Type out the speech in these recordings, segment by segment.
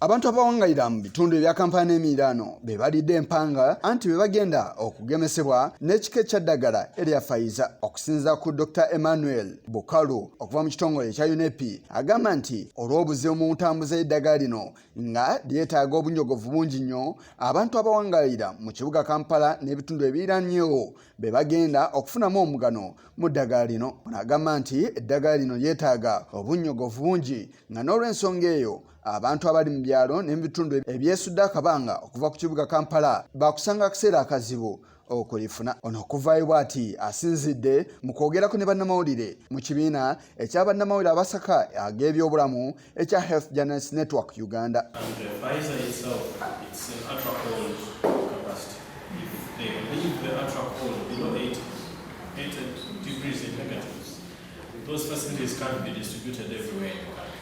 Abantu abawangayira mu bitundu ebya Kampala n'Emiriraano be balidde empanga anti be bagenda okugemesebwa n'ekika ekyaddagala erya Pfizer. Okusinziira ku Dr. Emmanuel Bukalu okuva mu kitongole ekya UNEP agamba nti olw'obuzibu mu ntambuza y'eddagala lino nga lyetaaga obunyogovu bungi nnyo, abantu abawangayira mu kibuga Kampala n'ebitundu ebiriraanyeewo be bagenda okufunamu omugano mu ddagala lino. Ono agamba nti eddagala lino lyetaaga obunyogovu bungi nga n'olw'ensonga eyo abantu abali mu byalo n'ebitundu ebyesudde akabanga okuva ku kibuga Kampala bakusanga akaseera akazibu okulifuna. Ono okuvaayo bw'ati asinzidde mu kwogerako ne bannamawulire mu kibiina ekya bannamawulire abasaka ag'ebyobulamu ekya Health Journalists Network Uganda. Those facilities can't be distributed everywhere in the country.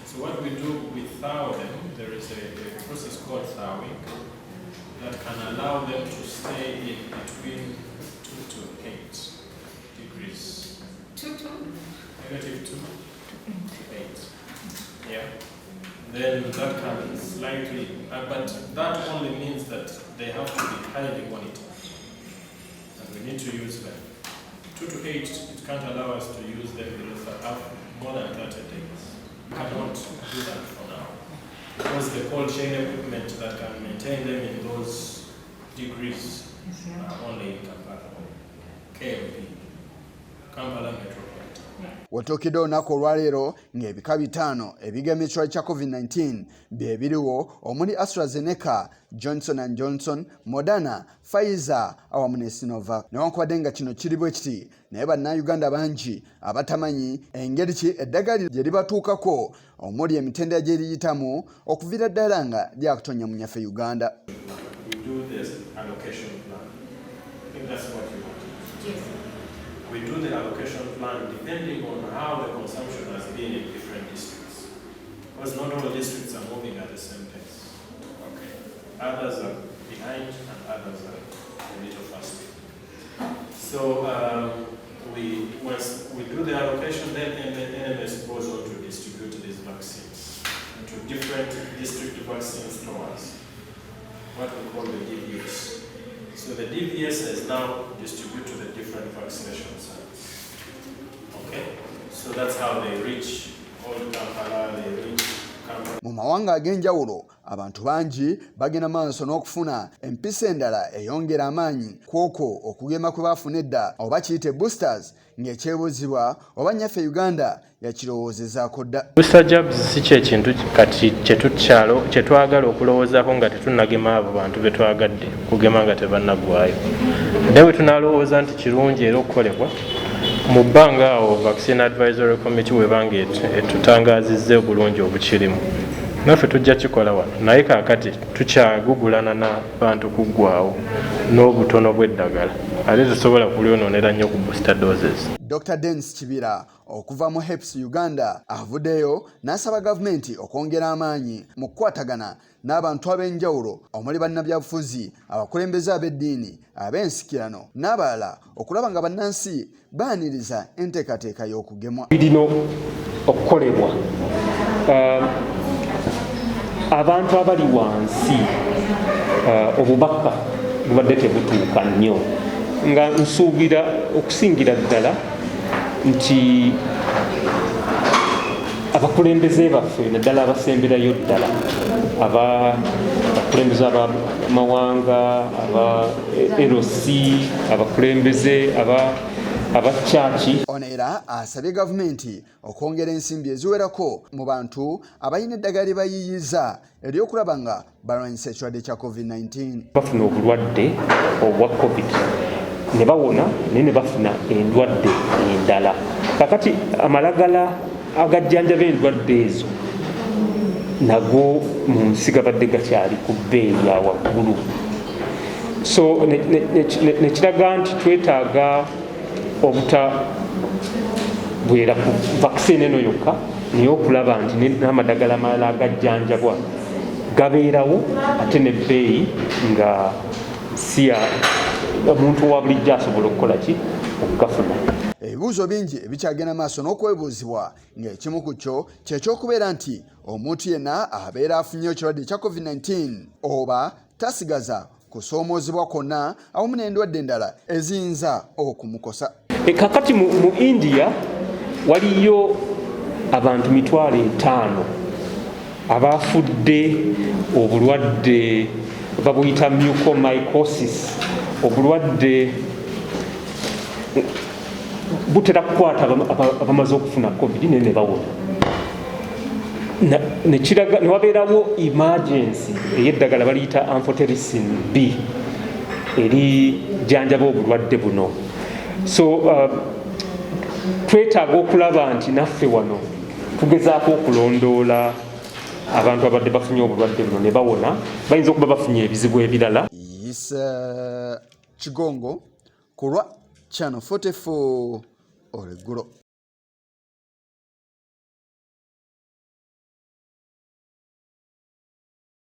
So what we do, we thaw them. There is a process called thawing that can allow them to stay in between 2 to 8 degrees. Negative 2 to 8. Yeah. Then that can slightly, but that only means that they have to be highly monitored. And we need to use them. 2 to 8, it can't allow us to use them more than 30 days. We cannot do that for now. Because the cold chain equipment that can maintain them in those degrees are only in Kampala, KMP, Kampala Metropolitan. Watokedde olunaku olwaleero ng'ebika 5 ebigema ekirwadde kya Covid19 bye biriwo omuli AstraZeneca, Johnson & Johnson, Moderna, Pfizer awamu ne Sinovac. Newankubadde nga kino kiri bwe kiti, naye bannayuganda bangi abatamanyi engeri ki eddagala gye libatuukako omuli emitendera gye liyitamu okuviira ddala nga lyakutonya mu nyaffe Uganda. We do this allocation plan. I think that's what you want. Yes. We do the allocation plan depending on how the consumption has been in different districts. Because not all districts are moving at the same pace. Okay. Others are behind and others are a little faster. So once we do the allocation, then NMS goes on to distribute these vaccines to different district vaccine stores, what we call the DVS. So the DVSs now distribute to the different vaccination sites. Okay? So that's how they reach all Kampala, they reach Kampala. Mu mawanga ag'enjawulo abantu bangi bagenda maaso n'okufuna empisa endala eyongera amaanyi kw'okwo okugema kwe baafuna edda oba kiyite boosters ng'ekyebuuzibwa oba nnyaffe Uganda yakirowoozezaako dda. Booster jabs si kyekintu kati kye twagala okulowoozaako nga tetunnagema abo bantu be twagadde kugema nga tebannagwayo. Naye bwe tunalowooza nti kirungi era okukolebwa mu bbanga awo Vaccine Advisory Committee webanga etutangaazizza obulungi obukirimu, naffe tujja kikola wano, naye kaakati tukyagugulana n'abantu kuggwaawo n'obutono bw'eddagala ate tusobola kulyonoonera nnyo ku booster doses. Dr. Dennis Kibira okuva mu HEPS Uganda avuddeyo n'asaba gavumenti okwongera amaanyi mu kukwatagana n'abantu ab'enjawulo omuli bannabyabufuzi, abakulembeze ab'eddiini, ab'ensikirano n'abalala okulaba nga bannansi baaniriza enteekateeka y'okugemwa. Birino okukolebwa abantu abali wansi obubaka bubadde tebutuuka nnyo, nga nsuubira okusingira ddala nti abakulembeze baffe naddala abasemberayo ddala abakulembeze abamawanga, aba LC, abakulembeze abakyaki. Ono era asabye gavumenti okwongera ensimbi eziwerako mu bantu abalina eddagala lye bayiyiza ery'okulaba nga balwanyisa ekirwadde kya Covid19. Bafuna obulwadde obwa Covid ne bawona naye ne bafuna endwadde endala. Kakati amalagala agajjanjaba endwadde ezo nago mu nsi gabadde gakyali ku bbeeyi ya waggulu. So ne kiraga nti twetaaga obutabwera ku vaccine eno yokka naye okulaba nti n'amadagala amalala agajjanjabwa gabeerawo ate n'ebbeeyi nga si ya omuntu owa bulijjo asobola okukola ki okugafuna. Ebibuuzo bingi ebikyagenda maaso n'okwebuuzibwa ng'ekimu ku kyo ky'ekyokubeera nti omuntu yenna abeera afunye ekirwadde kya Covid-19 oba tasigaza kusoomoozebwa kwonna awamu n'endwadde endala eziyinza okumukosa. Kakati mu India waliyo abantu 5,000 abafudde obulwadde babuyita mucormycosis, obulwadde butera kukwata abamaze okufuna COVID ne bawona. Ne wabeerawo emergency ey'eddagala baliyita amphotericin B erijjanjaba obulwadde buno. So twetaaga okulaba nti naffe wano tugezaako okulondoola abantu abadde bafunye obulwadde buno ne bawona, bayinza okuba bafunye ebizibu ebirala. Kigongo kulwa Channel 44 Oluggulo.